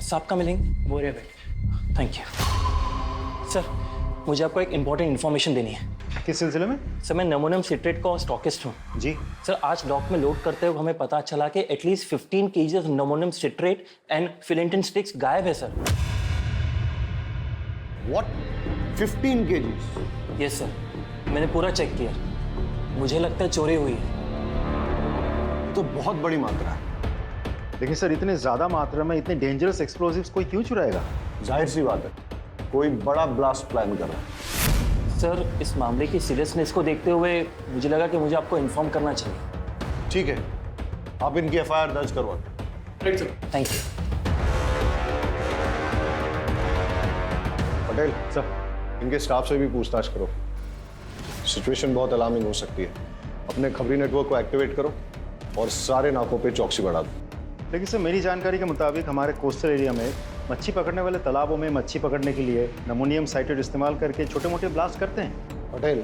साहब का मिलेंगे वो रहे भाई। थैंक यू सर, मुझे आपको एक इम्पोर्टेंट इन्फॉर्मेशन देनी है। किस सिलसिले में? सर मैं नमोनियम सिट्रेट का स्टॉकिस्ट हूँ। जी सर आज डॉक में लोड करते हुए हमें पता चला कि at least 15 kgs ammonium citrate and फिलेंटिन स्टिक्स गायब है सर। व्हाट? 15 kgs? यस सर, मैंने पूरा चेक किया, मुझे लगता है चोरी हुई है। तो बहुत बड़ी मात्रा है। लेकिन सर इतने ज्यादा मात्रा में इतने डेंजरस एक्सप्लोसिव्स कोई क्यों चुराएगा? जाहिर सी बात है, कोई बड़ा ब्लास्ट प्लान कर रहा है। सर इस मामले की सीरियसनेस को देखते हुए मुझे लगा कि मुझे आपको इन्फॉर्म करना चाहिए। ठीक है, आप इनकी FIR दर्ज करवा। Thank you. पटेल सर इनके स्टाफ से भी पूछताछ करो, सिचुएशन बहुत अलार्मिंग हो सकती है। अपने खबरी नेटवर्क को एक्टिवेट करो और सारे नाकों पे चौकसी बढ़ा दो। लेकिन सर मेरी जानकारी के मुताबिक हमारे कोस्टल एरिया में मच्छी पकड़ने वाले तालाबों में मच्छी पकड़ने के लिए नमोनियम साइट्रेट इस्तेमाल करके छोटे मोटे ब्लास्ट करते हैं। पटेल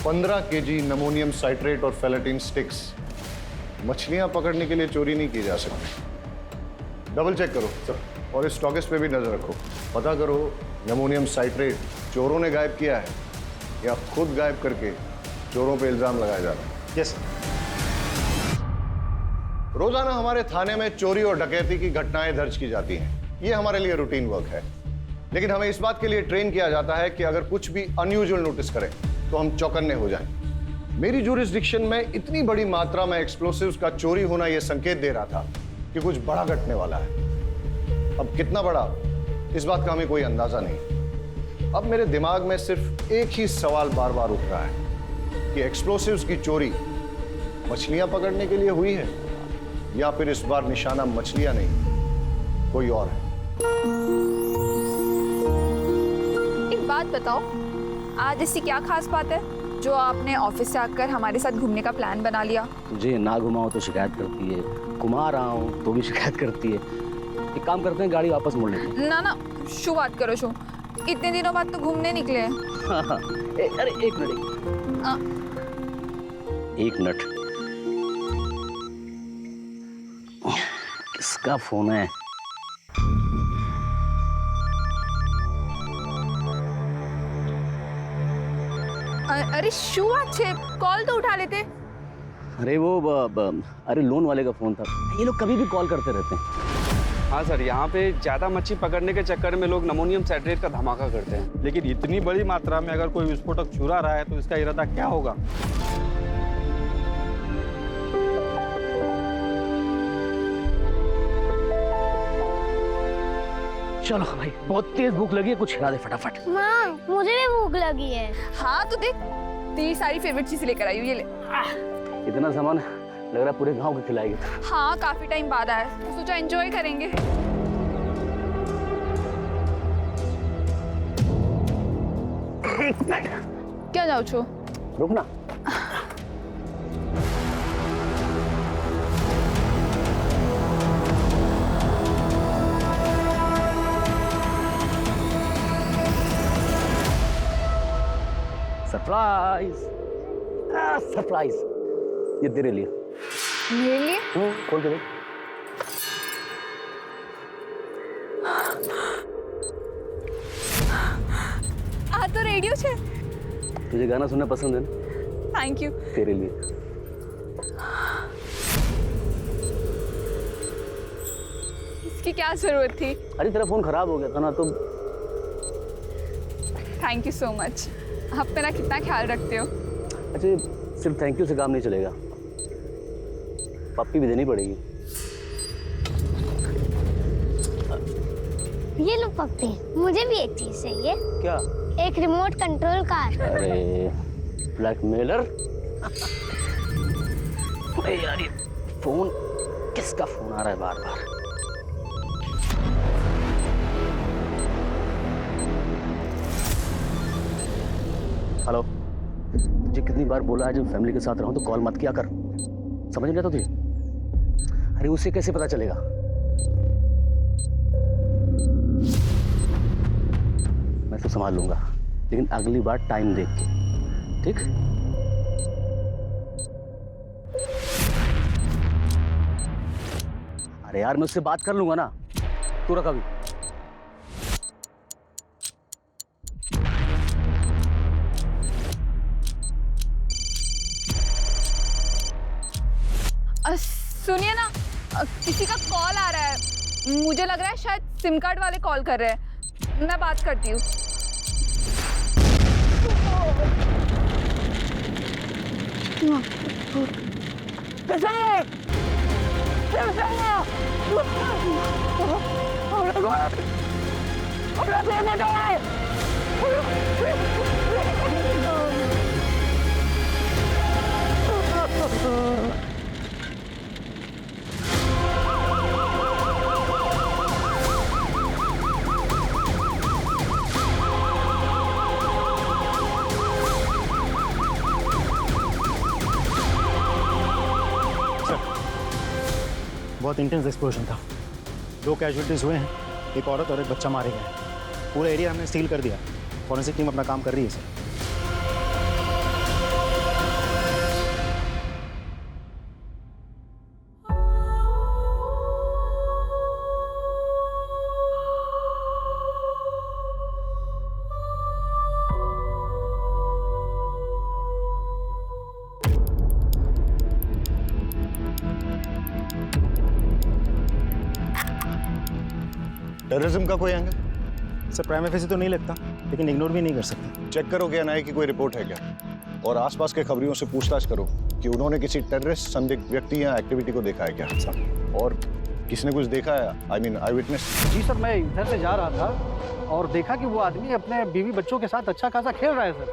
15 kg नमोनियम साइट्रेट और फेलेटिन स्टिक्स मछलियां पकड़ने के लिए चोरी नहीं की जा सकती। डबल चेक करो सर, और इस स्टॉकिस्ट पे भी नजर रखो। पता करो नमोनियम साइट्रेट चोरों ने गायब किया है या खुद गायब करके चोरों पे इल्जाम लगाया जा रहा है। यस। रोजाना हमारे थाने में चोरी और डकैती की घटनाएं दर्ज की जाती हैं। ये हमारे लिए रूटीन वर्क है, लेकिन हमें इस बात के लिए ट्रेन किया जाता है कि अगर कुछ भी अनयूजुअल नोटिस करें तो हम चौकन्ने हो जाएं। मेरी ज्यूरिसडिक्शन में इतनी बड़ी मात्रा में एक्सप्लोसिव्स का चोरी होना यह संकेत दे रहा था कि कुछ बड़ा घटने वाला है। अब कितना बड़ा, इस बात का हमें कोई अंदाजा नहीं। अब मेरे दिमाग में सिर्फ एक ही सवाल बार बार उठ रहा है कि एक्सप्लोसिव्स की चोरी मछलियां पकड़ने के लिए हुई है या फिर इस बार निशाना मछलियां नहीं कोई और है। एक बात बताओ, आज ऐसी क्या खास बात है जो आपने ऑफिस से आकर हमारे साथ घूमने का प्लान बना लिया? तुझे ना घुमाओ तो शिकायत करती है, घुमा रहा हूँ तो भी शिकायत करती है। एक काम करते हैं, गाड़ी वापस मोड़ लेते हैं। ना ना, शू बात करो शू, इतने दिनों बाद तो घूमने निकले हैं। अरे एक मिनट, किसका फोन है? अरे शू बात है, कॉल तो उठा लेते। अरे वो अरे लोन वाले का फोन था। ये लोग कभी भी कॉल करते रहते हैं। हाँ सर, यहाँ पे ज़्यादा मच्छी पकड़ने के चक्कर में लोग नमोनियम साइट्रेट का धमाका करते हैं। लेकिन इतनी बड़ी मात्रा में अगर कोई विस्फोटक चुरा रहा है तो इसका इरादा क्या होगा? चलो भाई, बहुत तेज भूख लगी है, कुछ खिला दे फटाफट। माँ मुझे भी भूख लगी है। हाँ तो देख, तेरी सारी फेवरेट चीजें लेकर आई हूँ, ये ले। इतना सामान लग रहा है पूरे गांव को खिलाएगी। हाँ काफी टाइम बाद आया, तो सोचा एंजॉय करेंगे। एक मिनट, क्या जाओ छो? रुकना। सरप्राइज, सरप्राइज, ये तेरे लिए। मेरे लिए? खोल के देख। आ तो रेडियो छे। तुझे गाना सुनना पसंद है ना? Thank you. तेरे लिए। इसकी क्या जरूरत थी? अरे तेरा फोन खराब हो गया था ना, तो थैंक यू सो मच। आप मेरा कितना ख्याल रखते हो। अच्छा, सिर्फ थैंक यू से काम नहीं चलेगा, पप्पी भी देनी पड़ेगी। ये लो पप्पी, मुझे भी एक चीज चाहिए। क्या? एक रिमोट कंट्रोल कार। अरे ब्लैकमेलर। अरे यार, ये फोन, किसका फोन आ रहा है बार बार? हेलो, तुझे कितनी बार बोला है जब फैमिली के साथ रहूं तो कॉल मत किया कर, समझ नहीं आता तुझे? अरे उसे कैसे पता चलेगा? मैं तो संभाल लूंगा, लेकिन अगली बार टाइम देख के, ठीक? अरे यार मैं उससे बात कर लूंगा ना, तू रख अभी। सुनिए ना, किसी का कॉल आ रहा है, मुझे लग रहा है शायद सिम कार्ड वाले कॉल कर रहे हैं। मैं बात करती हूँ। बहुत इंटेंस एक्सप्लोजन था। 2 कैजुअलिटीज हुए हैं, एक औरत और एक बच्चा मारे गए। पूरा एरिया हमने सील कर दिया। फॉरेंसिक टीम अपना काम कर रही है सर। टेररिज्म का कोई एंगल? सर प्राइम फेसी तो नहीं लगता, लेकिन इग्नोर भी नहीं कर सकते। चेक करो क्या एनआईए की कोई रिपोर्ट है क्या, और आसपास के खबरियों से पूछताछ करो कि उन्होंने किसी टेररिस्ट संदिग्ध व्यक्ति या एक्टिविटी को देखा है क्या, और किसने कुछ देखा है, आई मीन आई विटनेस। जी सर, मैं इधर से जा रहा था और देखा कि वो आदमी अपने बीवी बच्चों के साथ अच्छा खासा खेल रहा है सर।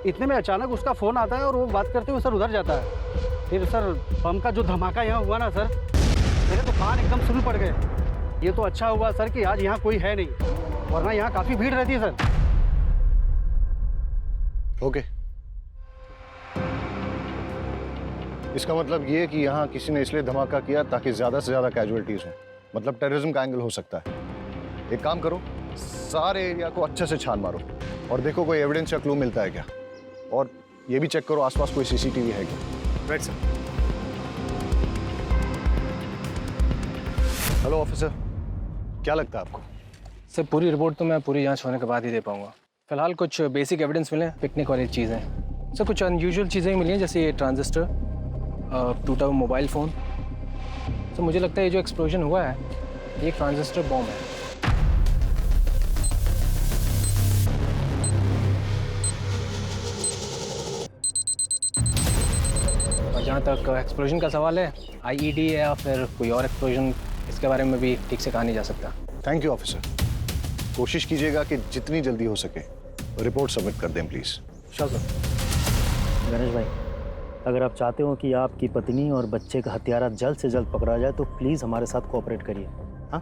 इतने में अचानक उसका फ़ोन आता है और वो बात करते हुए सर उधर जाता है। फिर सर बम का जो धमाका यहाँ हुआ ना सर, मेरे तो कान एकदम सुन पड़ गए। ये तो अच्छा हुआ सर कि आज यहाँ कोई है नहीं, वरना यहाँ काफ़ी भीड़ रहती है सर। ओके, इसका मतलब ये कि यहाँ किसी ने इसलिए धमाका किया ताकि ज्यादा से ज्यादा कैजुअलिटीज हो, मतलब टेररिज्म का एंगल हो सकता है। एक काम करो, सारे एरिया को अच्छे से छान मारो और देखो कोई एविडेंस या क्लू मिलता है क्या, और ये भी चेक करो आसपास कोई सीसीटीवी है क्या। Right sir. हेलो ऑफिसर, क्या लगता है आपको? सर पूरी रिपोर्ट तो मैं पूरी जांच होने के बाद ही दे पाऊंगा। फिलहाल कुछ बेसिक एविडेंस मिले, पिकनिक वाली चीज़ें। सर कुछ अनयूजुअल चीज़ें मिली हैं, जैसे ये ट्रांजिस्टर, टूटा हुआ मोबाइल फ़ोन। सर मुझे लगता है ये जो एक्सप्लोजन हुआ है ये एक ट्रांजिस्टर बॉम्ब है। और जहाँ तक एक्सप्लोजन का सवाल है, आईईडी है या फिर कोई और एक्सप्लोजन, इसके बारे में भी ठीक से कहा नहीं जा सकता। थैंक यू ऑफिसर, कोशिश कीजिएगा कि जितनी जल्दी हो सके रिपोर्ट सबमिट कर दें प्लीज़। Sure sir. गणेश भाई, अगर आप चाहते हो कि आपकी पत्नी और बच्चे का हत्यारा जल्द से जल्द पकड़ा जाए तो प्लीज़ हमारे साथ कोऑपरेट करिए। हाँ,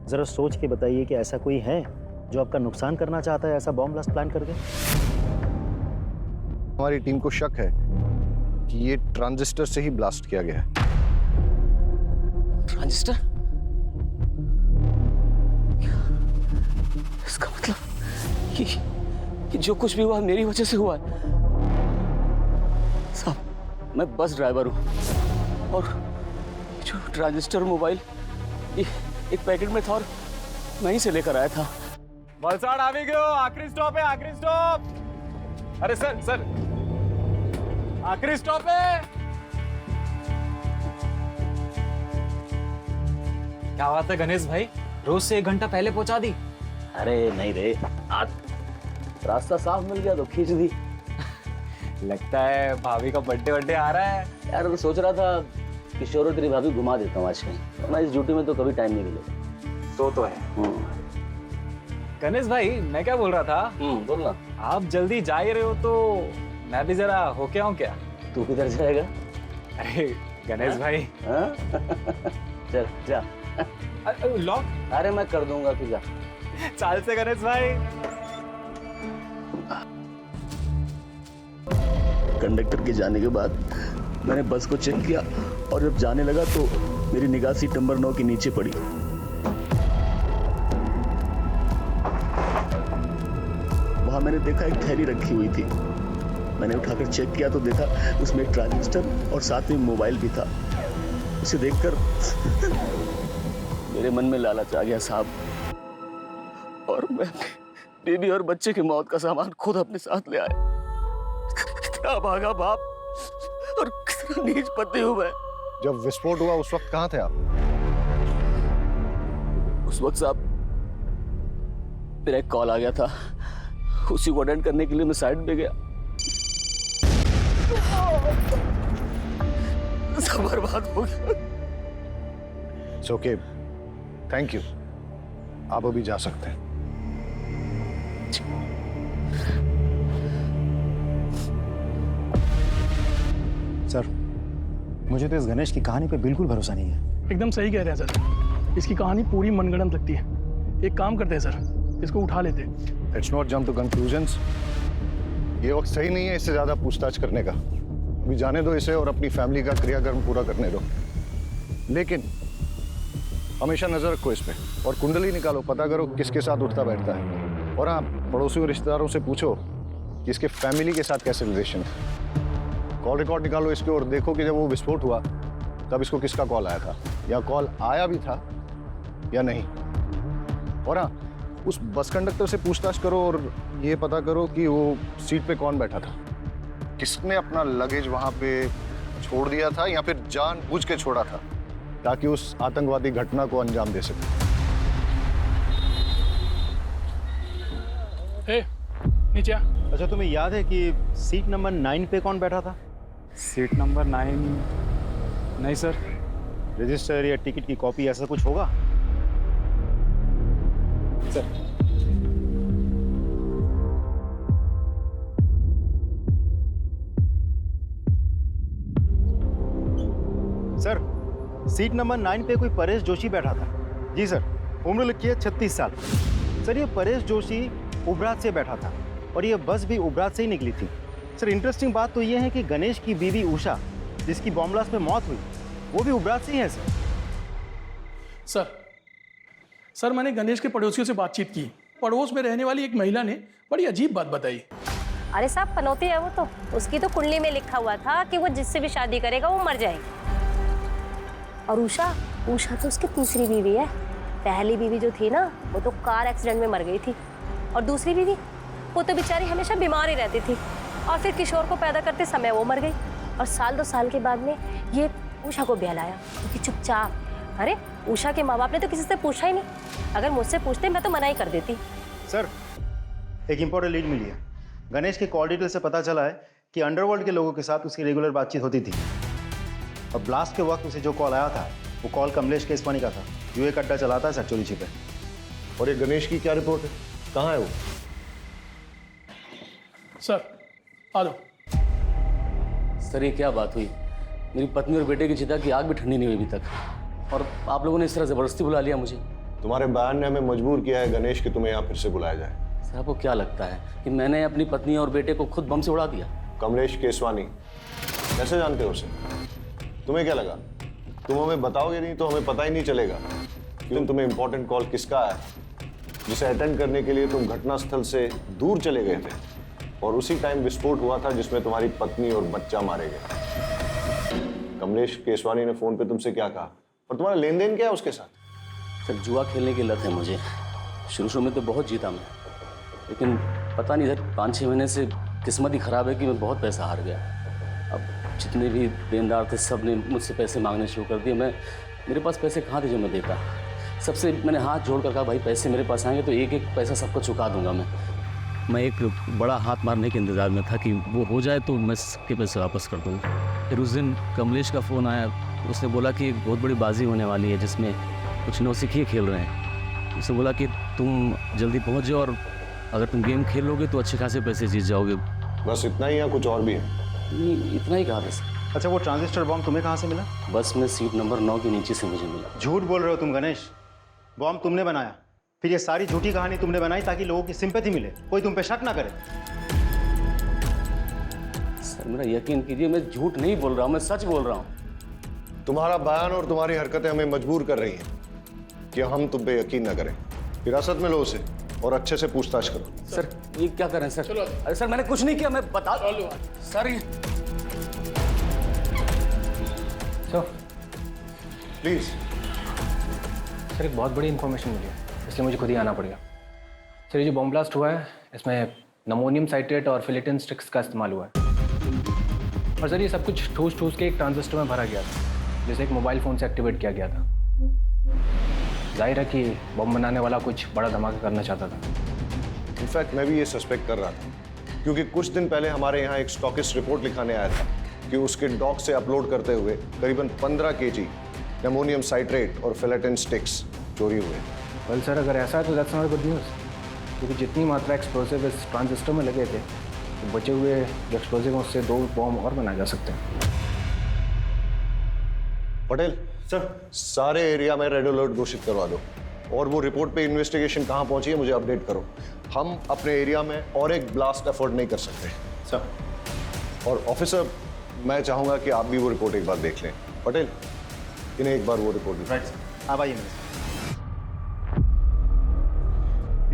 ज़रा सोच के बताइए कि ऐसा कोई है जो आपका नुकसान करना चाहता है, ऐसा बॉम्ब ब्लास्ट प्लान करके। हमारी टीम को शक है कि ये ट्रांजिस्टर से ही ब्लास्ट किया गया है। ट्रांजिस्टर? इसका मतलब कि जो कुछ भी हुआ मेरी वजह से हुआ। साहब मैं बस ड्राइवर हूँ और जो ट्रांजिस्टर मोबाइल ये एक पैकेट में था और वहीं से लेकर आया था। वलसाड़ आ भी गयो, आखिरी स्टॉप है, आखिरी स्टॉप। अरे सर सर, आखिरी स्टॉप है। क्या बात है गणेश भाई, रोज से 1 घंटा पहले पहुंचा दी। अरे नहीं रे, आज रास्ता साफ मिल गया तो खींच दी। लगता है भाभी का बर्थडे आ रहा है। यार मैं सोच रहा था किशोर और तेरी भाभी घुमा देता हूँ आज कहीं, मैं इस ड्यूटी में तो कभी टाइम नहीं मिलेगा। तो है। गणेश भाई मैं क्या बोल रहा था, बोलना। आप जल्दी जा ही रहे हो तो मैं भी जरा होके आऊं क्या? तू किधर जाएगा? अरे गणेश भाई। चल जा। लॉक? अरे मैं कर दूंगा, तू जा। चाल से गणेश भाई। कंडक्टर के जाने के बाद मैंने बस को चेक किया और जब जाने लगा तो मेरी निगाह सीट नंबर 9 के नीचे पड़ी। वहां मैंने देखा एक थैली रखी हुई थी। मैंने उठाकर चेक किया तो देखा उसमें एक ट्रांजिस्टर और साथ में मोबाइल भी था। उसे देखकर मेरे मन में लालच आ गया साहब, और मैं बीबी और बच्चे की मौत का सामान खुद अपने साथ ले आया। क्या भागा बाप और कितना नीच पति हूं मैं। जब विस्फोट हुआ उस वक्त कहाँ थे आप? उस वक्त साहब मेरा एक कॉल आ गया था, उसी को अटेंड करने के लिए मैं साइड पे गया। सब बर्बाद हो गया। It's okay, thank you. आप अभी जा सकते हैं। सर, मुझे तो इस गणेश की कहानी पे बिल्कुल भरोसा नहीं है। एकदम सही कह रहे हैं सर, इसकी कहानी पूरी मनगढ़ंत लगती है। एक काम करते हैं सर, इसको उठा लेते हैं। Let's not jump to conclusions. ये वक्त सही नहीं है इससे ज्यादा पूछताछ करने का। अभी जाने दो इसे और अपनी फैमिली का क्रियाकर्म पूरा करने दो। लेकिन हमेशा नजर रखो इस पे और कुंडली निकालो, पता करो किसके साथ उठता बैठता है। और हाँ, पड़ोसी और रिश्तेदारों से पूछो कि इसके फैमिली के साथ कैसे रिलेशन है। कॉल रिकॉर्ड निकालो इसके और देखो कि जब वो विस्फोट हुआ तब इसको किसका कॉल आया था, या कॉल आया भी था या नहीं। और हाँ, उस बस कंडक्टर से पूछताछ करो और ये पता करो कि वो सीट पे कौन बैठा था, किसने अपना लगेज वहां पे छोड़ दिया था या फिर जानबूझ के छोड़ा था ताकि उस आतंकवादी घटना को अंजाम दे सके। नीचे आ। अच्छा, तुम्हें याद है कि सीट नंबर 9 पे कौन बैठा था? Seat number 9? नहीं सर। रजिस्टर या टिकट की कॉपी ऐसा कुछ होगा? सर, सीट नंबर 9 पे कोई परेश जोशी बैठा था। जी सर, उम्र लिखी है 36 साल। सर, ये परेश जोशी उबरात से बैठा था और ये बस भी उबरात से ही निकली थी। सर, इंटरेस्टिंग बात तो ये है कि गणेश की बीवी उषा, जिसकी बॉम्ब ब्लास्ट में मौत हुई, वो भी उबरात से ही है। सर, मैंने गणेश के पड़ोसियों से बातचीत की। पड़ोस में रहने वाली एक महिला ने बड़ी अजीब बात बताई। अरे साहब, पनौती है वो तो। उसकी तो कुंडली में लिखा हुआ था कि वो जिससे भी शादी करेगा वो मर जाएगी। और उषा तो उसकी तीसरी बीवी है। पहली बीवी जो थी ना, वो तो कार एक्सीडेंट में मर गई थी। और दूसरी बीवी, वो तो बेचारी हमेशा बीमार ही रहती थी। और फिर किशोर को पैदा करते समय वो मर गई। और 1-2 साल के बाद में ये उषा को बहलाया, क्योंकि चुपचाप। अरे उषा के माँ बाप ने तो किसी से पूछा ही नहीं। अगर मुझसे पूछते मैं तो मना ही कर देती। सर, एक इंपॉर्टेंट लीड मिली है। गणेश के कॉल डिटेल से पता चला है कि अंडरवर्ल्ड के लोगों के साथ उसकी रेगुलर बातचीत होती थी। और ब्लास्ट के वक्त उसे जो कॉल आया था वो कॉल कमलेश केसवानी का था, जो एक अड्डा चलाता है सचोली छिपे। और ये गणेश की क्या रिपोर्ट है? कहाँ है वो? सर, आ जाओ। सर, ये क्या बात हुई? मेरी पत्नी और बेटे की चिता की आग भी ठंडी नहीं हुई अभी तक, और आप लोगों ने इस तरह जबरदस्ती बुला लिया मुझे। तुम्हारे बयान ने हमें मजबूर किया है गणेश कि तुम्हें यहाँ फिर से बुलाया जाए। सर, आपको क्या लगता है कि मैंने अपनी पत्नी और बेटे को खुद बम से उड़ा दिया? कमलेश केसवानी, कैसे जानते हो उसे? तुम्हें क्या लगा तुम हमें बताओगे नहीं तो हमें पता ही नहीं चलेगा कि तुम्हें इंपॉर्टेंट कॉल किसका है, जिसे अटेंड करने के लिए तुम घटनास्थल से दूर चले गए थे और उसी टाइम विस्फोट हुआ था जिसमें तुम्हारी पत्नी और बच्चा मारे गए। कमलेश केसवानी ने फोन पे तुमसे क्या कहा और तुम्हारा लेन देन क्या है उसके साथ? सर, जुआ खेलने की लत है मुझे। शुरू में तो बहुत जीता मैं, लेकिन पता नहीं सर 5-6 महीने से किस्मत ही खराब है कि मैं बहुत पैसा हार गया। अब जितने भी देनदार थे सब ने मुझसे पैसे मांगने शुरू कर दिए। मेरे पास पैसे कहाँ थे जो मैं देता? सबसे मैंने हाथ जोड़ कर कहा, भाई पैसे मेरे पास आएंगे तो एक पैसा सबको चुका दूंगा मैं एक बड़ा हाथ मारने के इंतज़ार में था कि वो हो जाए तो मैं सबके पैसे वापस कर दूँगा। फिर उस दिन कमलेश का फ़ोन आया, उसने बोला कि एक बहुत बड़ी बाजी होने वाली है जिसमें कुछ नौसिखिए खेल रहे हैं। उसने बोला कि तुम जल्दी पहुँच जाओ और अगर तुम गेम खेल लोगे तो अच्छे खासे पैसे जीत जाओगे। बस इतना ही या कुछ और भी है? नहीं, इतना ही कहा था सर। अच्छा, वो ट्रांजिस्टर बॉम्ब तुम्हें कहाँ से मिला? बस में सीट नंबर 9 के नीचे से मुझे मिला। झूठ बोल रहे हो तुम गणेश। बॉम्ब तुमने बनाया, फिर ये सारी झूठी कहानी तुमने बनाई ताकि लोगों की सिंपैथी मिले, कोई तुम पे शक ना करे। सर, मेरा यकीन कीजिए, मैं झूठ नहीं बोल रहा हूँ, मैं सच बोल रहा हूँ। तुम्हारा बयान और तुम्हारी हरकतें हमें मजबूर कर रही हैं कि हम तुम पे यकीन न करें। हिरासत में लो उसे और अच्छे से पूछताछ करो। सर ये क्या कर रहे हैं सर? अरे सर मैंने कुछ नहीं किया, मैं बता सर ये प्लीज। सर एक बहुत बड़ी इन्फॉर्मेशन मिली है, इसलिए मुझे खुद ही आना पड़ेगा। सर ये जो बॉम्ब ब्लास्ट हुआ है इसमें नमोनियम साइट्रेट और फिलेटिन स्टिक्स का इस्तेमाल हुआ है। और सर ये सब कुछ ठूस ठूस के एक ट्रांजिस्टर में भरा गया था, जैसे एक मोबाइल फ़ोन से एक्टिवेट किया गया था। जाहिर है कि बम बनाने वाला कुछ बड़ा धमाका करना चाहता था। इनफैक्ट मैं भी ये सस्पेक्ट कर रहा था, क्योंकि कुछ दिन पहले हमारे यहाँ एक स्टॉकिस्ट रिपोर्ट लिखाने आया था कि उसके डॉक से अपलोड करते हुए करीबन 15 kg एमोनियम साइट्रेट और फिलेटिन स्टिक्स चोरी हुए। वेल सर अगर ऐसा है तो दैट्स नॉट गुड न्यूज़, क्योंकि जितनी मात्रा एक्सप्लोसिव इस ट्रांजिस्टर में लगे थे तो बचे हुए जो एक्सप्लोसिव उससे 2 बॉम्ब और बनाए जा सकते हैं। पटेल सर, सारे एरिया में रेड अलर्ट घोषित करवा दो और वो रिपोर्ट पे इन्वेस्टिगेशन कहाँ पहुंची है मुझे अपडेट करो। हम अपने एरिया में और एक ब्लास्ट अफोर्ड नहीं कर सकते सर। और ऑफिसर मैं चाहूंगा कि आप भी वो रिपोर्ट एक बार देख लें। पटेल इन्हें एक बार वो रिपोर्ट राइट सर, आप आइए।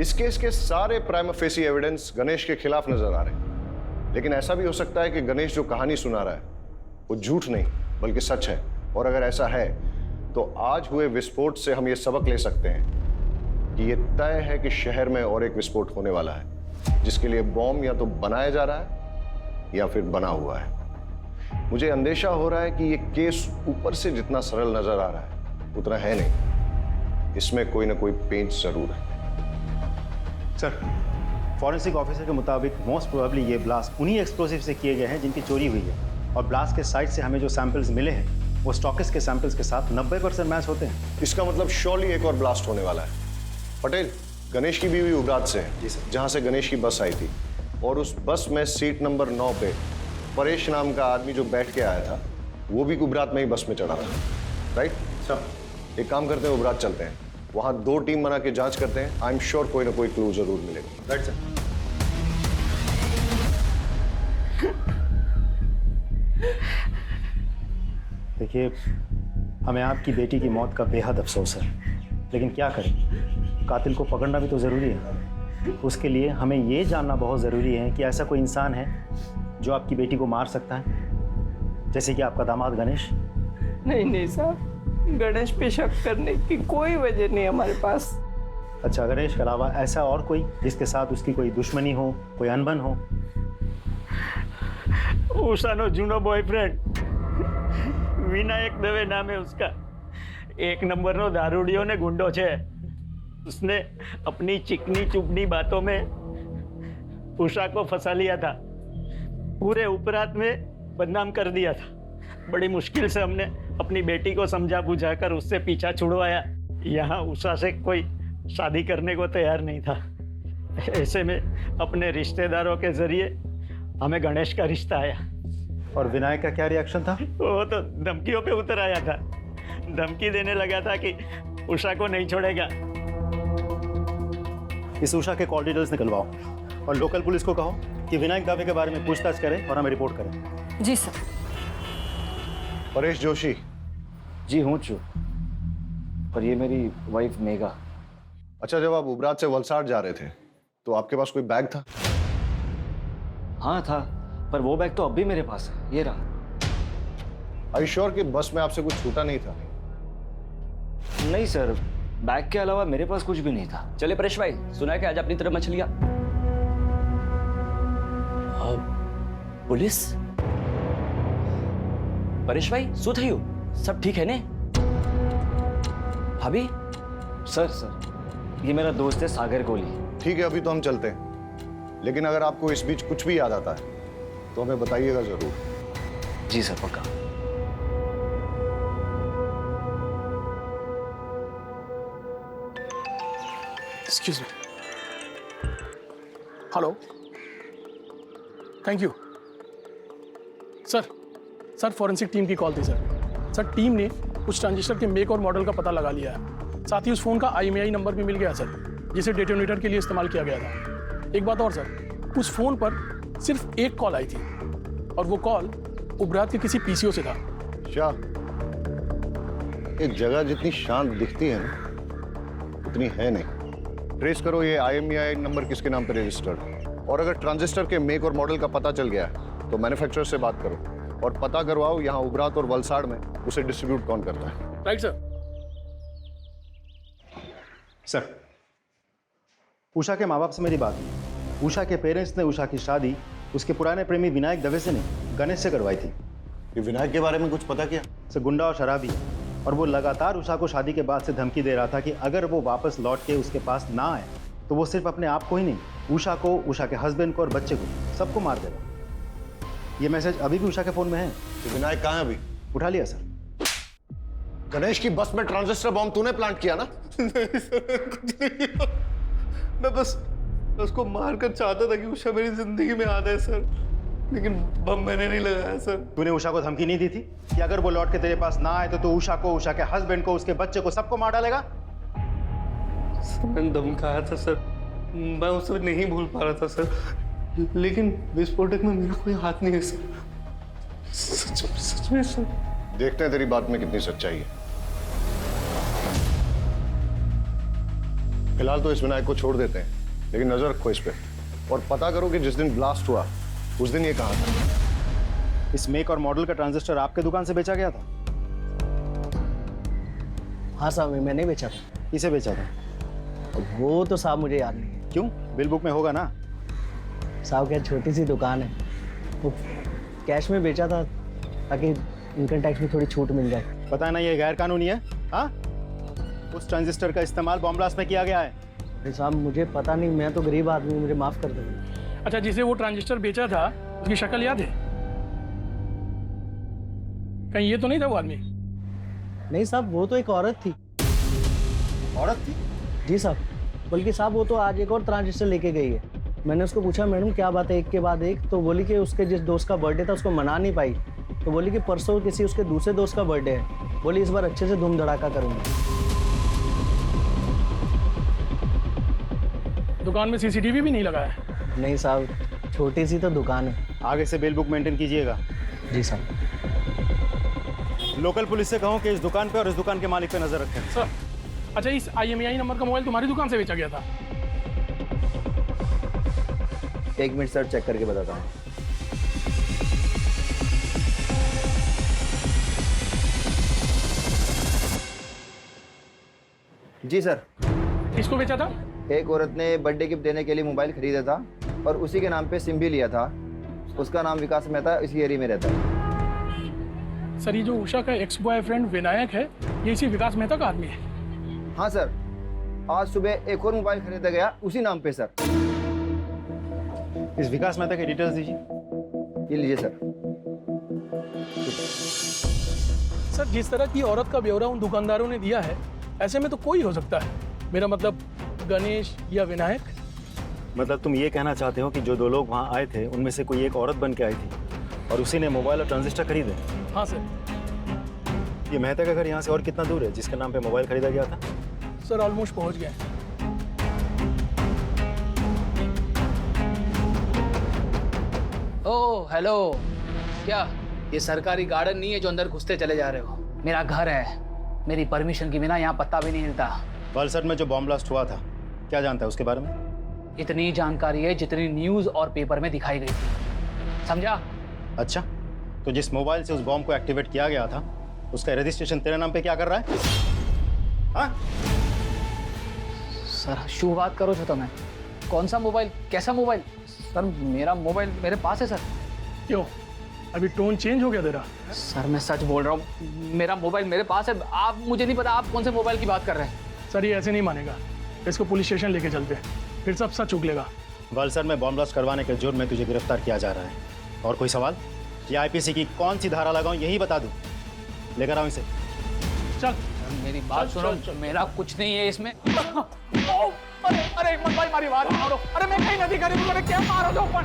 इस केस के सारे प्राइमा फेसी एविडेंस गणेश के खिलाफ नजर आ रहे हैं, लेकिन ऐसा भी हो सकता है कि गणेश जो कहानी सुना रहा है वो झूठ नहीं बल्कि सच है। और अगर ऐसा है तो आज हुए विस्फोट से हम ये सबक ले सकते हैं कि ये तय है कि शहर में और एक विस्फोट होने वाला है, जिसके लिए बॉम्ब या तो बनाया जा रहा है या फिर बना हुआ है। मुझे अंदेशा हो रहा है कि ये केस ऊपर से जितना सरल नजर आ रहा है उतना है नहीं, इसमें कोई ना कोई पेंच जरूर है। सर फॉरेंसिक ऑफिसर के मुताबिक मोस्ट प्रोबेबली ये ब्लास्ट उन्हीं एक्सप्लोसिव से किए गए हैं जिनकी चोरी हुई है, और ब्लास्ट के साइट से हमें जो सैंपल्स मिले हैं वो स्टॉकिस्ट के सैंपल्स के साथ 90% मैच होते हैं। इसका मतलब श्योरली एक और ब्लास्ट होने वाला है। पटेल गणेश की बीवी उबरात से है, जहां से गणेश की बस आई थी, और उस बस में सीट नंबर 9 पे परेश नाम का आदमी जो बैठ के आया था वो भी उबरात में ही बस में चढ़ा था। राइट सर, एक काम करते हैं उबरात चलते हैं, वहां 2 टीम बना के जांच करते हैं। आई एम श्योर कोई ना कोई क्लू जरूर मिलेगा। Right sir. देखिए हमें आपकी बेटी की मौत का बेहद अफसोस है, लेकिन क्या करें, कातिल को पकड़ना भी तो ज़रूरी है। उसके लिए हमें ये जानना बहुत ज़रूरी है कि ऐसा कोई इंसान है जो आपकी बेटी को मार सकता है, जैसे कि आपका दामाद गणेश। नहीं साहब, गणेश पे शक करने की कोई वजह नहीं हमारे पास। अच्छा, गणेश के अलावा ऐसा और कोई जिसके साथ उसकी कोई दुश्मनी हो, कोई अनबन हो? उषानो जूनो बॉयफ्रेंड विनायक दवे नाम है उसका, 1 नंबर दारूडियो ने गुंडो छे। उसने अपनी चिकनी चुपनी बातों में उषा को फंसा लिया था, पूरे उपरात में बदनाम कर दिया था। बड़ी मुश्किल से हमने अपनी बेटी को समझा बुझाकर उससे पीछा छुड़वाया। यहाँ उषा से कोई शादी करने को तैयार नहीं था। ऐसे में अपने रिश्तेदारों के जरिए हमें गणेश का रिश्ता आया। और विनायक का क्या रिएक्शन था? वो तो धमकियों पे उतर आया था, धमकी देने लगा था कि उषा को नहीं छोड़ेगा। इस उषा के कॉल डिटेल्स निकलवाओ और लोकल पुलिस को कहो कि विनायक दावे के बारे में पूछताछ करें और हमें रिपोर्ट करें। जी सर। परेश जोशी। जी हूँ चू, पर ये मेरी वाइफ मेघा। अच्छा, जब आप उबरात से वलसाड जा रहे थे तो आपके पास कोई बैग था? हाँ था, पर वो बैग तो अब भी मेरे पास है, ये रहा। Are you sure कि बस में आपसे कुछ छूटा नहीं था? नहीं सर, बैग के अलावा मेरे पास कुछ भी नहीं था। चले परेश भाई, सुना है कि आज अपनी तरफ मछलियां। पुलिस? परेश भाई सु थी सब ठीक है ने? भाभी? सर ये मेरा दोस्त है सागर कोहली। ठीक है, अभी तो हम चलते हैं, लेकिन अगर आपको इस बीच कुछ भी याद आता है तो हमें बताइएगा जरूर। जी सर, पक्का। Excuse me. Hello, thank you sir forensic team की कॉल थी सर। टीम ने उस ट्रांजिस्टर के मेक और मॉडल का पता लगा लिया है, साथ ही उस फोन का IMEI नंबर भी मिल गया सर, जिसे डेटोनेटर के लिए इस्तेमाल किया गया था। एक बात और सर, उस फोन पर सिर्फ एक कॉल आई थी और वो कॉल उबरात के किसी PCO से था। क्या ये जगह जितनी शांत दिखती है ना, उतनी है नहीं। ट्रेस करो ये IMEI नंबर किसके नाम पे रजिस्टर्ड, और अगर ट्रांजिस्टर के मेक और मॉडल का पता चल गया तो मैन्युफैक्चरर से बात करो और पता करवाओ यहाँ उबरात और वलसाड़ में उसे डिस्ट्रीब्यूट कौन करता है। Right sir. सर, उषा के माँ बाप से मेरी बात हुई। उषा के पेरेंट्स ने उषा की शादी उसके पुराने प्रेमी विनायक दवे से नहीं, गणेश से करवाई थी। ये विनायक के बारे में कुछ पता किया? सर, गुंडा और शराबी है, और वो लगातार उषा को शादी के बाद से धमकी दे रहा था कि अगर वो वापस लौट के उसके पास ना आए तो वो सिर्फ अपने आप को ही नहीं, उषा को, उषा के हस्बैंड को और बच्चे को, सबको मार देगा। ये मैसेज अभी भी उषा के फोन में है। तो विनायक कहाँ है अभी? उठा लिया सर। गणेश की बस में ट्रांजिस्टर बॉम्ब तूने प्लांट किया ना? मैं बस उसको मारकर चाहता था कि उषा मेरी जिंदगी में आ जाए सर, लेकिन बम मैंने नहीं लगाया सर। तूने उषा को धमकी नहीं दी थी कि अगर वो लौट के तेरे पास ना आए तो तू उषा को, उषा के हस्बैंड को, उसके बच्चे को, सबको मार डालेगा? मैंने धमकाया था सर, मैं उसे नहीं भूल पा रहा था सर, लेकिन विस्फोटक में मेरा कोई हाथ नहीं है सर। सच में सर। देखते हैं तेरी बात में कितनी सच्चाई है। फिलहाल तो इस विनायक को छोड़ देते हैं, लेकिन नजर रखो इस पे और पता करो कि जिस दिन ब्लास्ट हुआ उस दिन ये कहाँ था। इस मेक और मॉडल का ट्रांजिस्टर आपके दुकान से बेचा गया था? हाँ साहब, मैंने बेचा था। किसे बेचा था? वो तो साहब मुझे याद नहीं है। क्यों? बिल बुक में होगा ना। साहब क्या छोटी सी दुकान है, वो कैश में बेचा था ताकि इनकम टैक्स में थोड़ी छूट मिल जाए। पता है ना ये गैर कानूनी है। हाँ, उस ट्रांजिस्टर का इस्तेमाल बॉम्ब ब्लास्ट में किया गया है। अरे साहब मुझे पता नहीं, मैं तो गरीब आदमी हूँ, मुझे माफ कर दो। अच्छा, जिसे वो ट्रांजिस्टर बेचा था उसकी शक्ल याद है? कहीं ये तो नहीं था वो आदमी? नहीं साहब, वो तो एक औरत थी। औरत थी? जी साहब, बल्कि साहब वो तो आज एक और ट्रांजिस्टर लेके गई है। मैंने उसको पूछा मैडम क्या बात है एक के बाद एक, तो बोली कि उसके जिस दोस्त का बर्थडे था उसको मना नहीं पाई, तो बोली कि परसों किसी उसके दूसरे दोस्त का बर्थडे है, बोली इस बार अच्छे से धूम धड़ाका करूँगी। दुकान में CCTV भी नहीं लगा है? नहीं साहब, छोटी सी तो दुकान है। आगे से बिल बुक मेंटेन कीजिएगा। जी साहब। लोकल पुलिस से कहो कि इस दुकान पे और इस दुकान के मालिक पे नजर रखें। सर, अच्छा इस IMEI नंबर का मोबाइल तुम्हारी दुकान से बेचा गया था? एक मिनट सर, चेक करके बताता हूँ। जी सर। किसको बेचा था? एक औरत ने बर्थडे गिफ्ट देने के लिए मोबाइल खरीदा था और उसी के नाम पे सिम भी लिया था। उसका नाम विकास मेहता, इसी एरिया में रहता है। सर, ये जो उषा का एक्स बॉयफ्रेंड विनायक है, ये इसी विकास मेहता का आदमी है? हाँ सर, आज सुबह एक और मोबाइल खरीदा गया उसी नाम पे सर। इस विकास मेहता की डिटेल्स दीजिए। ये लीजिए सर। सर, जिस तरह की औरत का ब्यौरा उन दुकानदारों ने दिया है, ऐसे में तो कोई हो सकता है। मेरा मतलब गणेश या विनायक। मतलब तुम ये कहना चाहते हो कि जो दो लोग वहाँ आए थे उनमें से कोई एक औरत बन के आई थी और उसी ने मोबाइल और ट्रांजिस्टर खरीदे? हाँ सर। ये मेहता का घर यहाँ से और कितना दूर है जिसके नाम पे मोबाइल खरीदा गया था? सर, ऑलमोस्ट पहुँच गए। ओह हेलो, क्या ये सरकारी गार्डन नहीं है जो अंदर घुसते चले जा रहे हो? मेरा घर है, मेरी परमिशन के बिना यहाँ पत्ता भी नहीं हिलता। वलसड में जो बॉम्ब ब्लास्ट हुआ था, क्या जानता है उसके बारे में? इतनी जानकारी है जितनी न्यूज़ और पेपर में दिखाई गई थी, समझा? अच्छा, तो जिस मोबाइल से उस बॉम्ब को एक्टिवेट किया गया था उसका रजिस्ट्रेशन तेरे नाम पे क्या कर रहा है? हाँ? सर शुरुआत करो छो तुम्हें। कौन सा मोबाइल, कैसा मोबाइल? सर मेरा मोबाइल मेरे पास है सर। क्यों, अभी टोन चेंज हो गया तेरा? सर मैं सच बोल रहा हूँ, मेरा मोबाइल मेरे पास है। आप, मुझे नहीं पता आप कौन से मोबाइल की बात कर रहे हैं। सर ये ऐसे नहीं मानेगा, इसको पुलिस स्टेशन लेके चलते हैं, फिर सब सच उगलेगा। वलसड में बॉम्ब ब्लास्ट करवाने के जुर्म में तुझे गिरफ्तार किया जा रहा है। और कोई सवाल? ये IPC की कौन सी धारा लगाऊं यही बता दूं। लेकर आओ इसे। चल मेरी बात सुनो, मेरा कुछ नहीं है इसमें। अरे मत भाई मारी बात मारो। अरे मैं कहीं नहीं करी, तुमने क्या मारो जो ऊपर।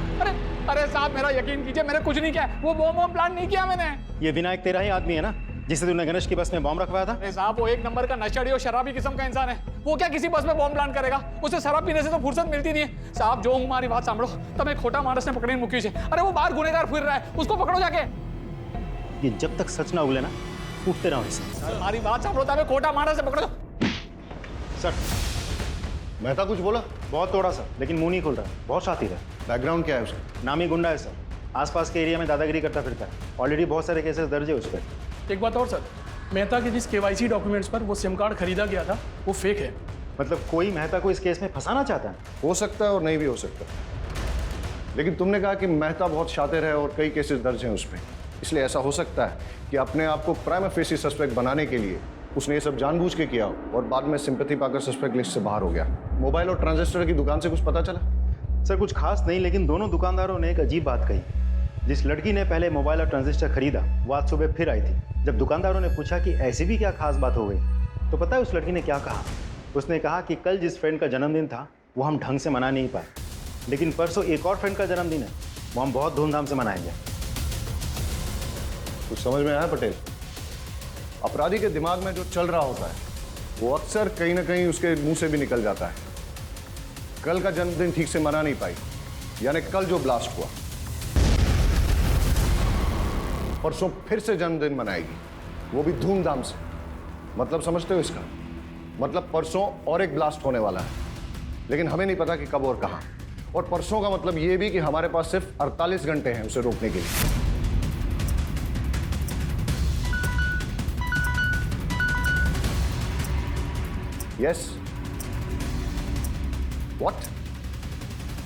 अरे साहब मेरा यकीन कीजिए, मैंने कुछ नहीं किया, वो बॉम्ब प्लान नहीं किया मैंने। ये विनायक तेरा ही आदमी है ना जिसे तूने गणेश की बस में बॉम्ब रखवाया था? अरे साहब वो एक नंबर का नशेड़ी और शराबी किस्म का इंसान है। वो क्या किसी बस में बॉम्ब प्लान करेगा? उसे शराब पीने से तो फुर्सत मिलती नहीं है। साहब जो हमारी बात सांभो, तब खोटा मानस ने पकड़ी मुकी से। अरे वो बाहर गुनेगार फिर रहा है, उसको पकड़ो जाके। ये जब तक सच ना उगले ना उठते रहो इसे। हमारी बात समझो, हमें कोटा मारा से पकड़ो। सर, मेहता कुछ बोला? बहुत तोड़ा सर, लेकिन मुंह नहीं खोल रहा। बहुत शातिर है। बैकग्राउंड क्या है उसका? नामी गुंडा है सर, आसपास के एरिया में दादागिरी करता फिरता है। ऑलरेडी बहुत सारे केसेस दर्ज है उस पर। एक बात और सर, मेहता के जिस KYC डॉक्यूमेंट्स पर वो सिम कार्ड खरीदा गया था वो फेक है। मतलब कोई मेहता को इस केस में फंसाना चाहता है? हो सकता है और नहीं भी हो सकता, लेकिन तुमने कहा कि मेहता बहुत शातिर है और कई केसेस दर्ज हैं उस पर, इसलिए ऐसा हो सकता है कि अपने आप को प्राइमा फेसी सस्पेक्ट बनाने के लिए उसने ये सब जानबूझ के किया और बाद में सिंपैथी पाकर सस्पेक्ट लिस्ट से बाहर हो गया। मोबाइल और ट्रांजिस्टर की दुकान से कुछ पता चला? सर कुछ खास नहीं, लेकिन दोनों दुकानदारों ने एक अजीब बात कही। जिस लड़की ने पहले मोबाइल और ट्रांजिस्टर खरीदा वो आज सुबह फिर आई थी। जब दुकानदारों ने पूछा कि ऐसी भी क्या खास बात हो गई, तो पता है उस लड़की ने क्या कहा? उसने कहा कि कल जिस फ्रेंड का जन्मदिन था वो हम ढंग से मना नहीं पाए, लेकिन परसों एक और फ्रेंड का जन्मदिन है, वो हम बहुत धूमधाम से मनाएंगे। कुछ समझ में आया पटेल? अपराधी के दिमाग में जो चल रहा होता है वो अक्सर कहीं ना कहीं उसके मुंह से भी निकल जाता है। कल का जन्मदिन ठीक से मना नहीं पाई, यानी कल जो ब्लास्ट हुआ, परसों फिर से जन्मदिन मनाएगी, वो भी धूमधाम से। मतलब समझते हो इसका? मतलब परसों और एक ब्लास्ट होने वाला है, लेकिन हमें नहीं पता कि कब और कहां। और परसों का मतलब ये भी कि हमारे पास सिर्फ 48 घंटे हैं उसे रोकने के लिए। Yes, what?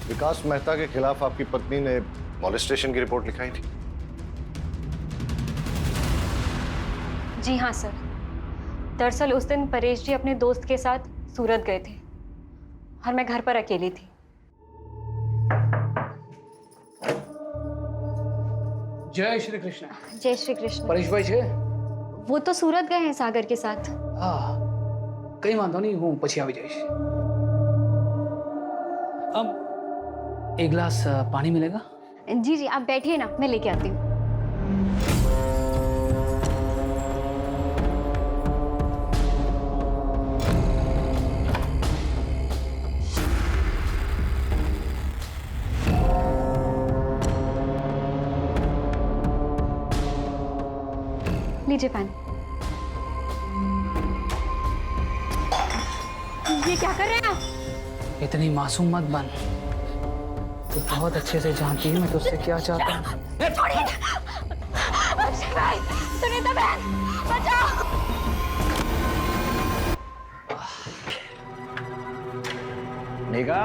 विकास मेहता के खिलाफ आपकी पत्नी ने मॉलेस्टेशन की रिपोर्ट लिखाई थी? जी हाँ सर। दरअसल उस दिन परेश जी अपने दोस्त के साथ सूरत गए थे और मैं घर पर अकेली थी। जय श्री कृष्ण। जय श्री कृष्ण। परेश भाई છે? वो तो सूरत गए हैं सागर के साथ। हाँ, कई वांधो नहीं, हूँ પછી આવી જઈશ। अब एक गिलास पानी मिलेगा? जी जी आप बैठिए ना, मैं लेके आती हूँ। लीजिए पानी। ये क्या कर रहे हैं आप? इतनी मासूम मत बन। तू बहुत अच्छे से जानती है मैं तुझसे क्या चाहता हूँ। छोड़िए। अक्षय भाई, सुनीता बहन, बचाओ। मेघा,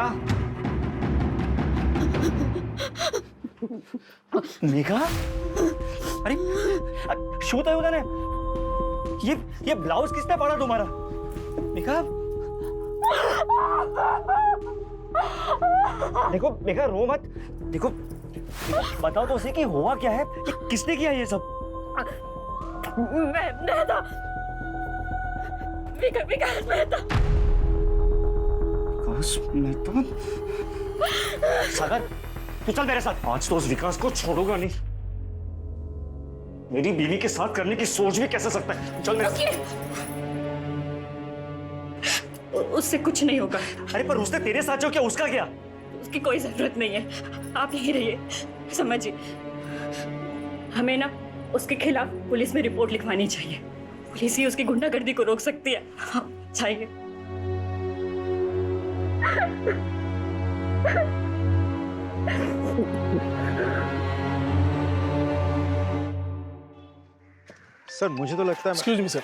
मेघा, अरे शू तो होता है। ये ब्लाउज किसने फाड़ा तुम्हारा? मेघा, देखो मेघा रो मत। देखो बताओ तो उसे कि हुआ क्या है, कि किसने किया ये सब? मेहता, विकास मेहता। विकास मेहता? सागर तू चल मेरे साथ। आज तो उस विकास को छोड़ूंगा नहीं। मेरी बीवी के साथ करने की सोच भी कैसे सकता है? चल मेरे साथ। उससे कुछ नहीं होगा। अरे पर उसने तेरे साथ जो किया उसका क्या? उसकी कोई जरूरत नहीं है, आप यहीं रहिए। समझिए, हमें ना उसके खिलाफ पुलिस में रिपोर्ट लिखवानी चाहिए। पुलिस ही उसकी गुंडागर्दी को रोक सकती है। आप चाहिए। सर मुझे तो लगता है excuse me sir.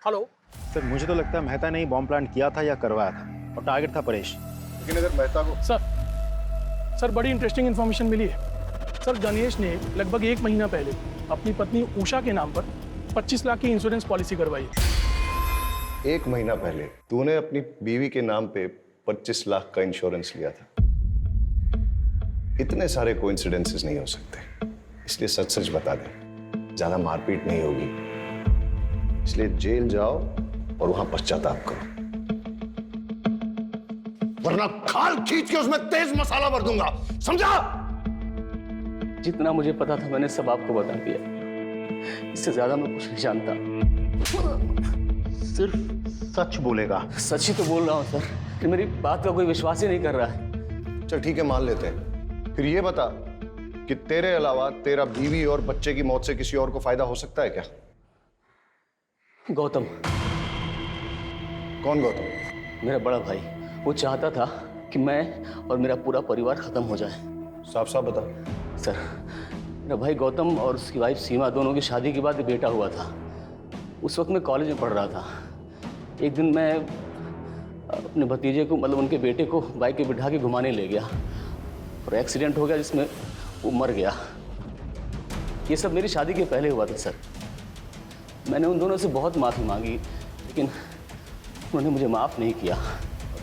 Hello sir, मुझे तो लगता है मेहता ने ही बॉम्ब प्लांट किया था या करवाया था और टारगेट था परेश। लेकिन अगर मेहता को सर बड़ी इंटरेस्टिंग इन्फॉर्मेशन मिली है। सर गणेश ने लगभग 1 महीना पहले अपनी पत्नी उषा के नाम पर 25 लाख की इंश्योरेंस पॉलिसी करवाई। 1 महीना पहले तूने अपनी बीवी के नाम पे 25 लाख का इंश्योरेंस लिया था। इतने सारे कोइंसिडेंसेस नहीं हो सकते, इसलिए सच सच बता दे। ज्यादा मारपीट नहीं होगी, इसलिए जेल जाओ और वहां पश्चाताप करो, वरना खाल खींच के उसमें तेज मसाला भर दूंगा, समझा? जितना मुझे पता था मैंने सब आपको बता दिया। इससे ज्यादा मैं कुछ नहीं जानता। सिर्फ सच बोलेगा। सच ही तो बोल रहा हूँ सर, कि मेरी बात का कोई विश्वास ही नहीं कर रहा है। चल ठीक है, मान लेते हैं। फिर ये बता कि तेरे अलावा तेरा बीवी और बच्चे की मौत से किसी और को फायदा हो सकता है क्या? गौतम। कौन गौतम? मेरा बड़ा भाई। वो चाहता था कि मैं और मेरा पूरा परिवार खत्म हो जाए। साफ साफ बता। सर, मेरा भाई गौतम और उसकी वाइफ सीमा दोनों की शादी के बाद एक बेटा हुआ था। उस वक्त मैं कॉलेज में पढ़ रहा था। एक दिन मैं अपने भतीजे को, मतलब उनके बेटे को, बाइक पे बिठा के घुमाने ले गया और एक्सीडेंट हो गया जिसमें वो मर गया। ये सब मेरी शादी के पहले हुआ था सर। मैंने उन दोनों से बहुत माफ़ी मांगी, लेकिन उन्होंने मुझे माफ़ नहीं किया।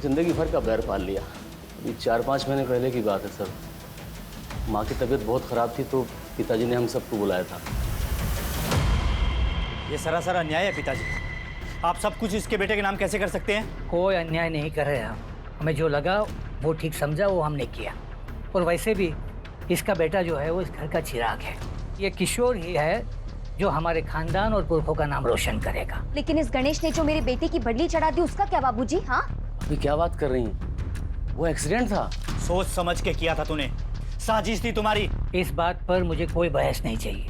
ज़िंदगी भर का बैर पाल लिया। अभी 4-5 महीने पहले की बात है सर। माँ की तबीयत बहुत ख़राब थी तो पिताजी ने हम सबको बुलाया था। ये सरासर अन्याय है पिताजी। आप सब कुछ इसके बेटे के नाम कैसे कर सकते हैं? कोई अन्याय नहीं कर रहे हम। हमें जो लगा वो ठीक समझा वो हमने किया। और वैसे भी इसका बेटा जो है वो इस घर का चिराग है। ये किशोर ही है जो हमारे खानदान और पुरखों का नाम रोशन करेगा। लेकिन इस गणेश ने जो मेरे बेटे की बदली चढ़ा दी उसका क्या बाबूजी? हाँ, अभी क्या बात कर रही हैं? वो एक्सीडेंट था। सोच समझ के किया था तूने। साजिश थी तुम्हारी। इस बात पर मुझे कोई बहस नहीं चाहिए।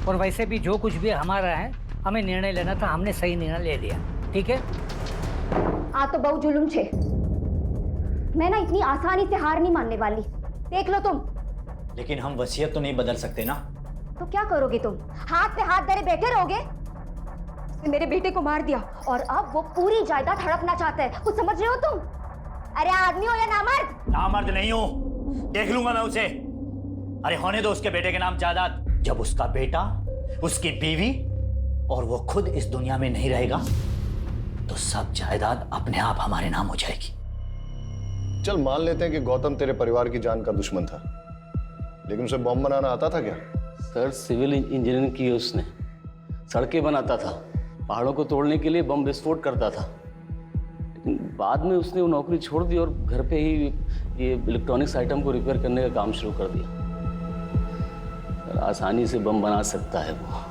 और वैसे भी जो कुछ भी हमारा है, हमें निर्णय लेना था, हमने सही निर्णय ले लिया। ठीक है? आ तो बहु जुलुम छे। मैं ना इतनी आसानी से हार नहीं मानने वाली। देख लो तुम। लेकिन हम वसीयत तो नहीं बदल सकते ना। तो क्या करोगे तुम? हाथ पे हाथ धरे बैठे रहोगे? उसने मेरे बेटे को मार दिया और अब वो पूरी जायदाद हड़पना चाहता है। कुछ समझ रहे हो तुम? अरे आदमी हो या नामर्द? नामर्द नहीं हूं, देख लूंगा मैं उसे। अरे होने दो उसके बेटे के नाम जायदाद। जब उसका बेटा, उसकी बीवी और वो खुद इस दुनिया में नहीं रहेगा तो सब जायदाद अपने आप हमारे नाम हो जाएगी। चल मान लेते हैं कि गौतम तेरे परिवार की जान का दुश्मन था, लेकिन उसे बॉम्ब बनाना आता था क्या? सर, सिविल इंजीनियरिंग की है उसने। सड़कें बनाता था, पहाड़ों को तोड़ने के लिए बम विस्फोट करता था। लेकिन बाद में उसने वो नौकरी छोड़ दी और घर पे ही ये इलेक्ट्रॉनिक्स आइटम को रिपेयर करने का काम शुरू कर दिया। सर, आसानी से बम बना सकता है वो।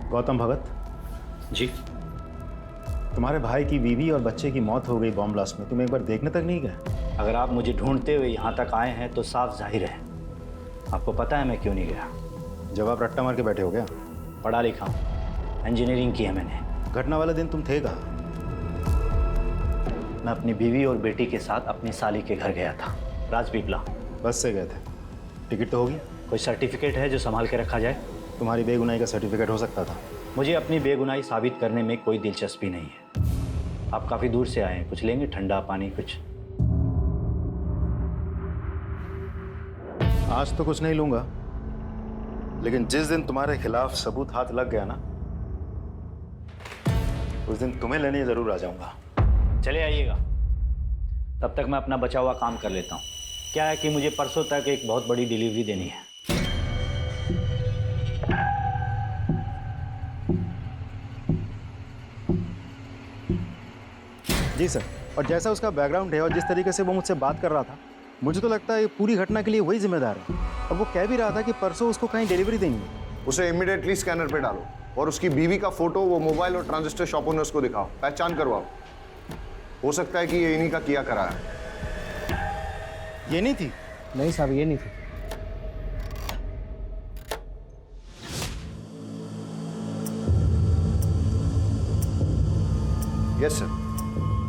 गौतम भगत जी, तुम्हारे भाई की बीवी और बच्चे की मौत हो गई बॉम्ब ब्लास्ट में। तुम एक बार देखने तक नहीं गए? अगर आप मुझे ढूंढते हुए यहाँ तक आए हैं तो साफ जाहिर है आपको पता है मैं क्यों नहीं गया। जब आप रट्टा मार के बैठे हो गया? पढ़ा लिखा हूँ, इंजीनियरिंग की है मैंने। घटना वाले दिन तुम थे कहाँ? मैं अपनी बीवी और बेटी के साथ अपनी साली के घर गया था, राजपीपला। बस से गए थे? टिकट तो होगी? कोई सर्टिफिकेट है जो संभाल के रखा जाए? तुम्हारी बेगुनाही का सर्टिफिकेट हो सकता था। मुझे अपनी बेगुनाही साबित करने में कोई दिलचस्पी नहीं है। आप काफ़ी दूर से आए हैं, कुछ लेंगे? ठंडा पानी कुछ? आज तो कुछ नहीं लूंगा, लेकिन जिस दिन तुम्हारे खिलाफ सबूत हाथ लग गया ना, उस दिन तुम्हें लेने जरूर आ जाऊंगा। चले आइएगा, तब तक मैं अपना बचा हुआ काम कर लेता हूँ। क्या है कि मुझे परसों तक एक बहुत बड़ी डिलीवरी देनी है। जी सर। और जैसा उसका बैकग्राउंड है और जिस तरीके से वो मुझसे बात कर रहा था, मुझे तो लगता है ये पूरी घटना के लिए वही जिम्मेदार है। और वो कह भी रहा था कि परसों उसको कहीं डिलीवरी देंगे। उसे इमीडिएटली स्कैनर पे डालो और उसकी बीवी का फोटो वो मोबाइल और ट्रांजिस्टर शॉप ओनर्स को दिखाओ, पहचान करवाओ। हो सकता है कि ये इन्हीं का किया करा है। ये नहीं थी? नहीं साहब, ये नहीं थी। Yes sir.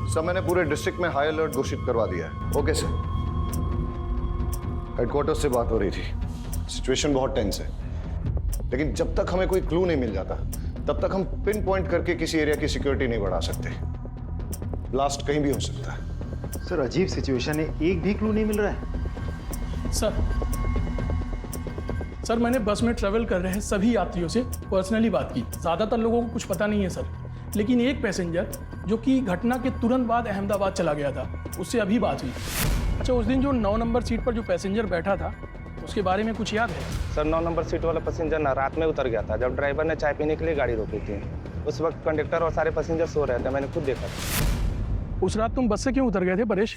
सर, मैंने पूरे डिस्ट्रिक्ट में हाई अलर्ट घोषित करवा दिया है। Okay sir. हेडक्वार्टर से बात हो रही थी। सिचुएशन बहुत टेंस है, लेकिन जब तक हमें कोई क्लू नहीं मिल जाता तब तक हम पिन पॉइंट करके किसी एरिया की सिक्योरिटी नहीं बढ़ा सकते। ब्लास्ट कहीं भी हो सकता है। सर, अजीब सिचुएशन है, एक भी क्लू नहीं मिल रहा है। सर मैंने बस में ट्रेवल कर रहे सभी यात्रियों से पर्सनली बात की। ज़्यादातर लोगों को कुछ पता नहीं है सर, लेकिन एक पैसेंजर जो कि घटना के तुरंत बाद अहमदाबाद चला गया था, उससे अभी बात हुई। अच्छा, उस दिन जो 9 नंबर सीट पर जो पैसेंजर बैठा था, उसके बारे में कुछ याद है? सर, 9 नंबर सीट वाला पैसेंजर ना रात में उतर गया था जब ड्राइवर ने चाय पीने के लिए गाड़ी रोकी थी। उस वक्त कंडक्टर और सारे पैसेंजर सो रहे थे, मैंने खुद देखा था। उस रात तुम बस से क्यों उतर गए थे परेश?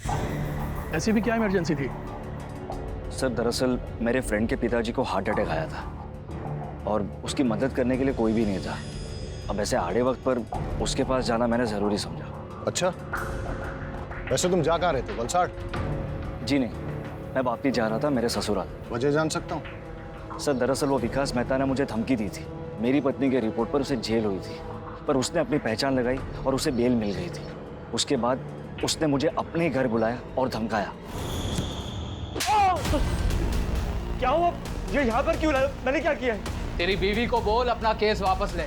ऐसी भी क्या इमरजेंसी थी? सर, दरअसल मेरे फ्रेंड के पिताजी को हार्ट अटैक आया था और उसकी मदद करने के लिए कोई भी नहीं था। अब ऐसे आड़े वक्त पर उसके पास जाना मैंने ज़रूरी समझा। अच्छा, वैसे तुम जा कहाँ रहे थे, वलसाड़? जी नहीं, मैं वापस जा रहा था मेरे ससुराल। वजह जान सकता हूँ? सर दरअसल वो विकास मेहता ने मुझे धमकी दी थी। मेरी पत्नी के रिपोर्ट पर उसे जेल हुई थी, पर उसने अपनी पहचान लगाई और उसे बेल मिल गई थी। उसके बाद उसने मुझे अपने घर बुलाया और धमकाया। क्या हुआ? ये यहाँ पर क्यों लाया? मैंने क्या किया है? तेरी बीवी को बोल अपना केस वापस ले,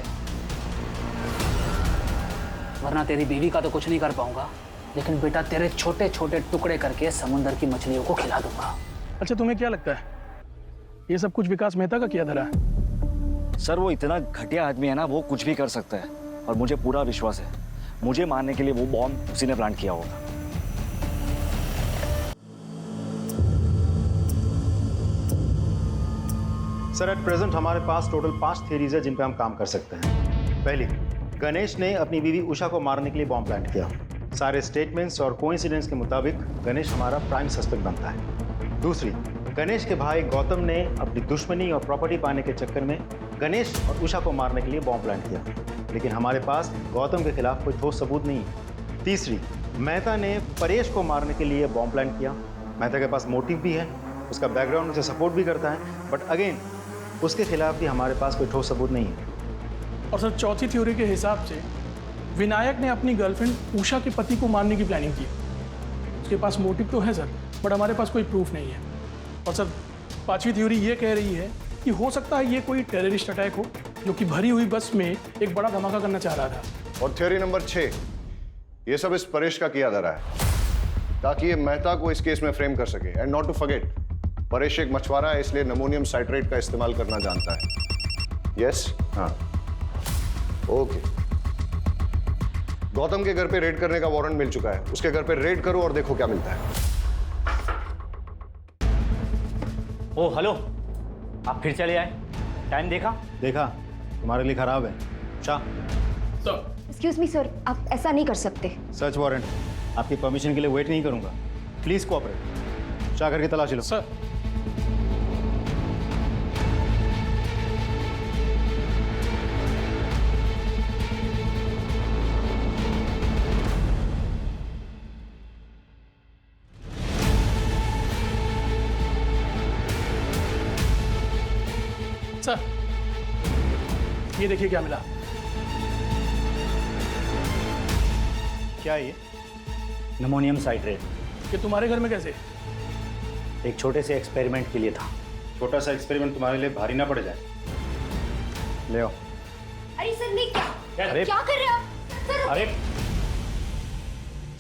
वरना तेरी बीवी का तो कुछ नहीं कर पाऊंगा, लेकिन बेटा तेरे छोटे छोटे टुकड़े करके समुंदर की मछलियों को खिला दूंगा। अच्छा, तुम्हें क्या लगता है ये सब कुछ विकास मेहता का किया धरा है? सर वो इतना घटिया आदमी है ना, वो कुछ भी कर सकता है और मुझे पूरा विश्वास है मुझे मारने के लिए वो बॉम्ब उसी ने प्लान किया होगा। सर एट प्रेजेंट हमारे पास टोटल 5 थियरीज है जिन पे हम काम कर सकते हैं। पहली, गणेश ने अपनी बीवी उषा को मारने के लिए बॉम्ब प्लांट किया। सारे स्टेटमेंट्स और कोइंसिडेंस के मुताबिक गणेश हमारा प्राइम सस्पेक्ट बनता है। दूसरी, गणेश के भाई गौतम ने अपनी दुश्मनी और प्रॉपर्टी पाने के चक्कर में गणेश और उषा को मारने के लिए बॉम्ब प्लांट किया, लेकिन हमारे पास गौतम के खिलाफ कोई ठोस सबूत नहीं है। तीसरी, मेहता ने परेश को मारने के लिए बॉम्ब प्लांट किया। मेहता के पास मोटिव भी है, उसका बैकग्राउंड उसे सपोर्ट भी करता है, बट अगेन उसके खिलाफ भी हमारे पास कोई ठोस सबूत नहीं है। और सर चौथी थ्योरी के हिसाब से विनायक ने अपनी गर्लफ्रेंड उषा के पति को मारने की प्लानिंग की। उसके पास मोटिव तो है सर, बट हमारे पास कोई प्रूफ नहीं है। और सर पांचवी थ्योरी ये कह रही है कि हो सकता है ये कोई टेररिस्ट अटैक हो जो कि भरी हुई बस में एक बड़ा धमाका करना चाह रहा था। और थ्योरी नंबर 6, ये सब इस परेश का किया धरा है ताकि ये मेहता को इस केस में फ्रेम कर सके। And not to forget, Paresh एक मछुआरा है, इसलिए अमोनियम साइट्रेट का इस्तेमाल करना जानता है। यस? हाँ, ओके। गौतम के घर पे रेड करने का वारंट मिल चुका है, उसके घर पे रेड करो और देखो क्या मिलता है। ओ हेलो, आप फिर चले आए? टाइम देखा? देखा, तुम्हारे लिए खराब है। शाह, एक्सक्यूज मी सर, आप ऐसा नहीं कर सकते। सर्च वारंट, आपकी परमिशन के लिए वेट नहीं करूंगा। Please cooperate. शाह करके तलाशी लो। सर सर ये देखिए क्या मिला। क्या है ये? Ammonium citrate. ये तुम्हारे घर में कैसे? एक छोटे से एक्सपेरिमेंट के लिए था। छोटा सा एक्सपेरिमेंट तुम्हारे लिए भारी ना पड़ जाए। ले आओ। अरे सर नहीं, अरे क्या कर रहे हो आप? सर अरे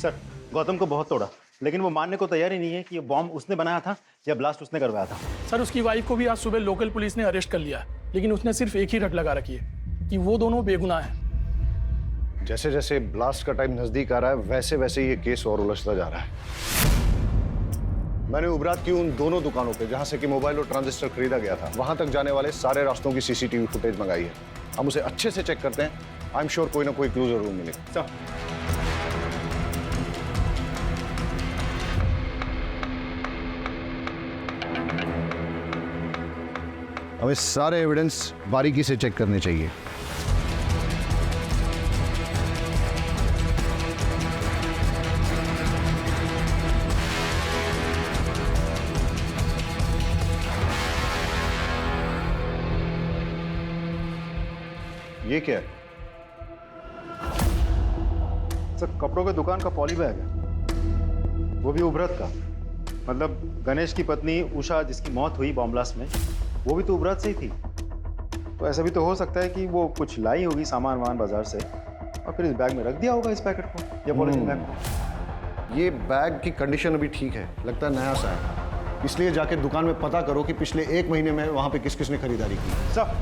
सर, गौतम को बहुत तोड़ा, लेकिन वो मानने को तैयार ही नहीं है कि ये बॉम्ब उसने बनाया था या ब्लास्ट उसने करवाया था। सर उसकी वाइफ को भी आज सुबह लोकल पुलिस ने अरेस्ट कर लिया, लेकिन उसने सिर्फ एक ही रट लगा रखी है कि वो दोनों बेगुनाह हैं। जैसे जैसे ब्लास्ट का टाइम नजदीक आ रहा है वैसे वैसे ये केस और उलझता जा रहा है। मैंने उबरात की उन दोनों दुकानों पे जहां से कि मोबाइल और ट्रांजिस्टर खरीदा गया था, वहां तक जाने वाले सारे रास्तों की सीसीटीवी फुटेज मंगाई है। हम उसे अच्छे से चेक करते हैं। आई एम श्योर कोई ना कोई क्लू जरूर मिलेगा। हमें सारे एविडेंस बारीकी से चेक करने चाहिए। ये क्या है? सर कपड़ों के दुकान का पॉली बैग है, वो भी उभरत का। मतलब गणेश की पत्नी उषा जिसकी मौत हुई बॉम्ब ब्लास्ट में, वो भी तो उभरत से ही थी। तो ऐसा भी तो हो सकता है कि वो कुछ लाई होगी सामान वामान बाजार से और फिर इस बैग में रख दिया होगा, इस पैकेट को या पॉलिथीन बैग को। ये बैग की कंडीशन अभी ठीक है, लगता है नया सा है, इसलिए जाके दुकान में पता करो कि पिछले 1 महीने में वहां पे किस किस ने खरीदारी की। सब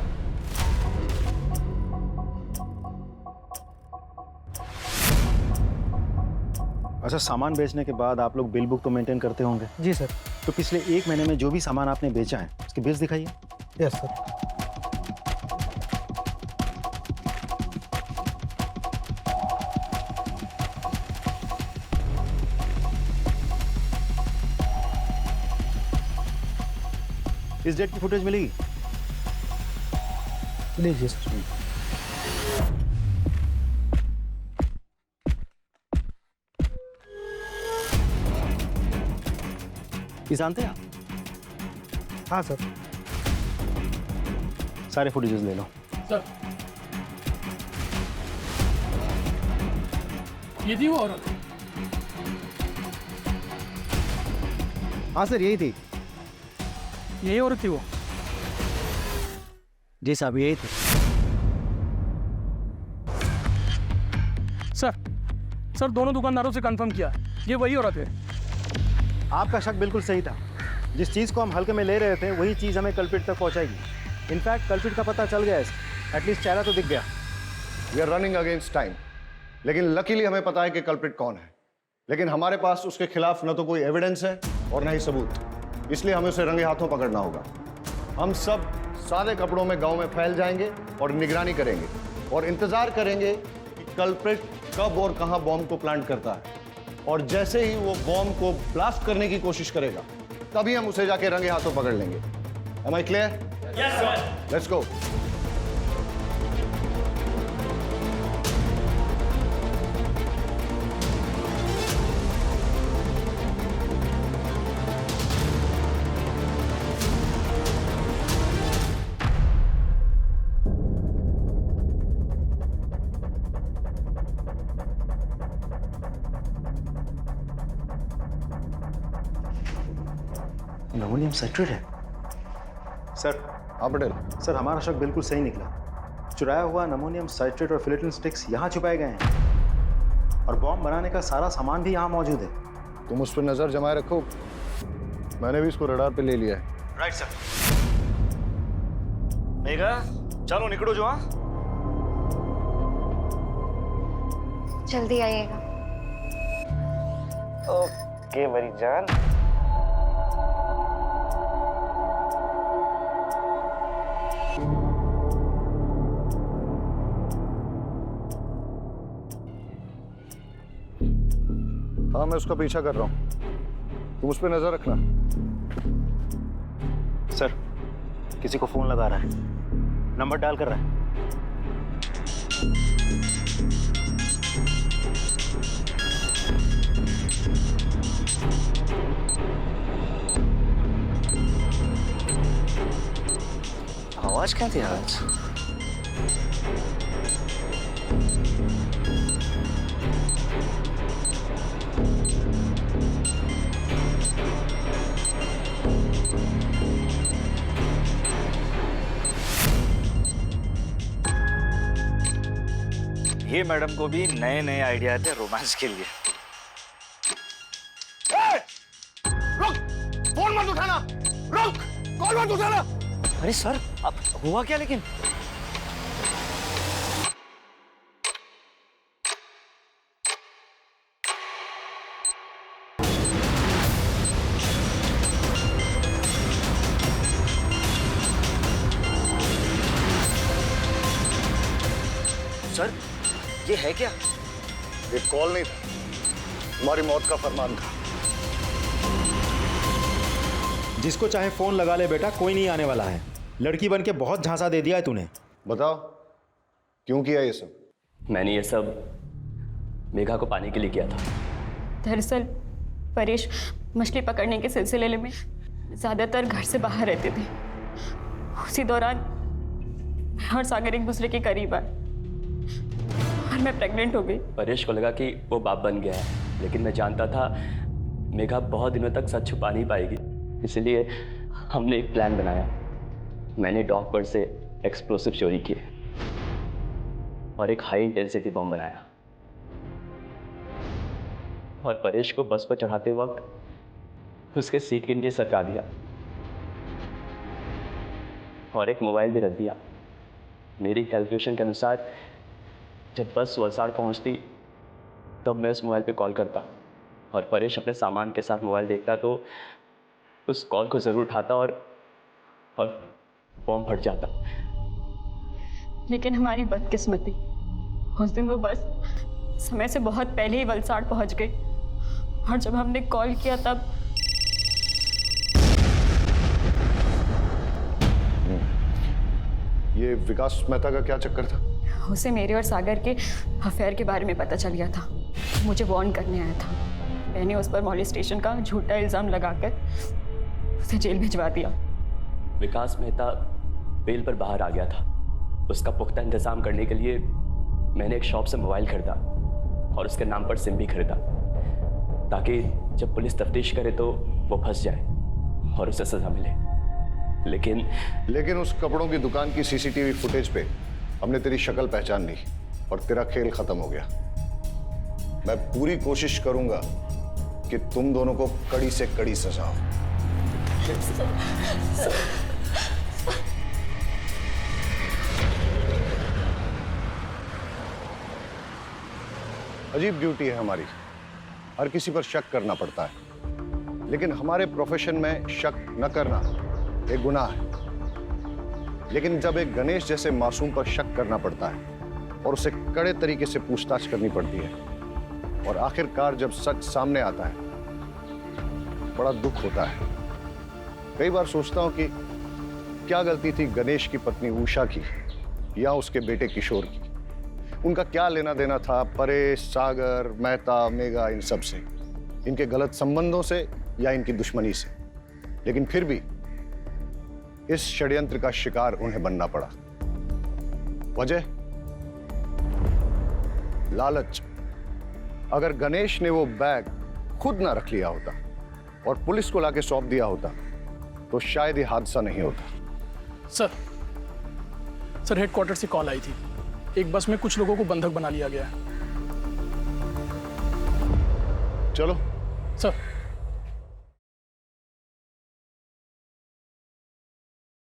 अच्छा, सामान बेचने के बाद आप लोग बिल बुक तो मेंटेन करते होंगे? जी सर। तो पिछले 1 महीने में जो भी सामान आपने बेचा है उसके बिल्स दिखाइए। Yes sir. इस डेट की फुटेज मिलेगी? लीजिए सर। ये जानते हैं आप? हाँ सर। सारे फुटेजेस ले लो। सर ये थी वो औरत? हाँ सर यही थी। यही औरत थी वो? जी साहब यही थी। सर दोनों दुकानदारों से कंफर्म किया, ये वही औरत है। आपका शक बिल्कुल सही था। जिस चीज़ को हम हल्के में ले रहे थे वही चीज़ हमें कल्प्रिट तक पहुंचाएगी। इनफैक्ट कल्प्रिट का पता चल गया है, एटलीस्ट चेहरा तो दिख गया। We are running against time, लेकिन लकीली हमें पता है कि कल्प्रिट कौन है। लेकिन हमारे पास उसके खिलाफ न तो कोई एविडेंस है और न ही सबूत, इसलिए हमें उसे रंगे हाथों पकड़ना होगा। हम सब सादे कपड़ों में गांव में फैल जाएंगे और निगरानी करेंगे और इंतजार करेंगे कि कल्प्रिट कब और कहां बॉम्ब को प्लांट करता है, और जैसे ही वो बॉम्ब को ब्लास्ट करने की कोशिश करेगा तभी हम उसे जाके रंगे हाथों पकड़ लेंगे। Am I clear? Yes, sir. Let's go. Ammonium citrate है सर। हाँ पटेल। सर हमारा शक बिल्कुल सही निकला। चुराया हुआ अमोनियम साइट्रेट और फिलेटिन स्टिक्स यहाँ छुपाए गए हैं और बॉम्ब बनाने का सारा सामान भी यहाँ मौजूद है। तुम उस पर नजर जमाए रखो, मैंने भी इसको रडार पे ले लिया है। Right sir. मेघा चलो निकलो जो। हाँ जल्दी आइएगा। ओके मेरी जान। हाँ मैं उसका पीछा कर रहा हूँ, तुम उस पर नजर रखना। सर किसी को फोन लगा रहा है, नंबर डायल कर रहा है। आवाज क्या थी आज? ये मैडम को भी नए नए आइडिया थे रोमांस के लिए। रुक, फोन मत उठाना, रुक, कॉल मत उठाना। अरे सर अब हुआ क्या लेकिन? सर ये है क्या? ये कॉल नहीं था, तुम्हारी मौत का फरमान था। जिसको चाहे फोन लगा ले बेटा, कोई नहीं आने वाला है। लड़की बन के बहुत झांसा दे दिया है तूने। बताओ क्यों किया ये सब? मैंने ये सब मेघा को पाने के लिए किया था। दरअसल परेश मछली पकड़ने के सिलसिले में ज़्यादातर घर से बाहर रहते थे। उसी दौरान मैं और सागर एक दूसरे के करीब आए और मैं प्रेग्नेंट हो गई। परेश को लगा कि वो बाप बन गया है, लेकिन मैं जानता था मेघा बहुत दिनों तक सच छुपा नहीं पाएगी। इसलिए हमने एक प्लान बनाया। मैंने डॉग पर से एक्सप्लोसिव चोरी किए और एक हाई इंटेंसिटी बम बनाया और परेश को बस पर चढ़ाते वक्त उसके सीट के नीचे सरका दिया और एक मोबाइल भी रख दिया। मेरी कैलकुलेशन के अनुसार जब बस वलसाड़ पहुंचती तब मैं उस मोबाइल पे कॉल करता और परेश अपने सामान के साथ मोबाइल देखता तो उस कॉल को ज़रूर उठाता और बॉम्ब फट जाता। लेकिन हमारी बदकिस्मती, उस दिन वो बस समय से बहुत पहले ही वलसाड़ पहुंच गई और जब हमने कॉल किया तब ये विकास मेहता का क्या चक्कर था? उसे मेरे और सागर के अफेयर के बारे में पता चल गया था। मुझे वार्न करने आया था। मैंने उस पर मॉलेस्टेशन का झूठा इल्जाम लगाकर उसे जेल भिजवा दिया। विकास मेहता बेल पर बाहर आ गया था। उसका पुख्ता इंतजाम करने के लिए मैंने एक शॉप से मोबाइल खरीदा और उसके नाम पर सिम भी खरीदा, ताकि जब पुलिस तफ्तीश करे तो वो फंस जाए और उसे सजा मिले। लेकिन उस कपड़ों की दुकान की सीसीटीवी फुटेज पे हमने तेरी शक्ल पहचान ली और तेरा खेल खत्म हो गया। मैं पूरी कोशिश करूंगा कि तुम दोनों को कड़ी से कड़ी सजा हो। अजीब ड्यूटी है हमारी, हर किसी पर शक करना पड़ता है, लेकिन हमारे प्रोफेशन में शक न करना एक गुनाह है। लेकिन जब एक गणेश जैसे मासूम पर शक करना पड़ता है और उसे कड़े तरीके से पूछताछ करनी पड़ती है और आखिरकार जब सच सामने आता है, बड़ा दुख होता है। कई बार सोचता हूं कि क्या गलती थी गणेश की पत्नी उषा की या उसके बेटे किशोर की। उनका क्या लेना देना था परेश, सागर, मेहता, मेघा, इन सब से, इनके गलत संबंधों से या इनकी दुश्मनी से। लेकिन फिर भी इस षड्यंत्र का शिकार उन्हें बनना पड़ा। वजह लालच। अगर गणेश ने वो बैग खुद ना रख लिया होता और पुलिस को लाके सौंप दिया होता तो शायद ये हादसा नहीं होता। सर हेडक्वार्टर से कॉल आई थी, एक बस में कुछ लोगों को बंधक बना लिया गया है। चलो सर।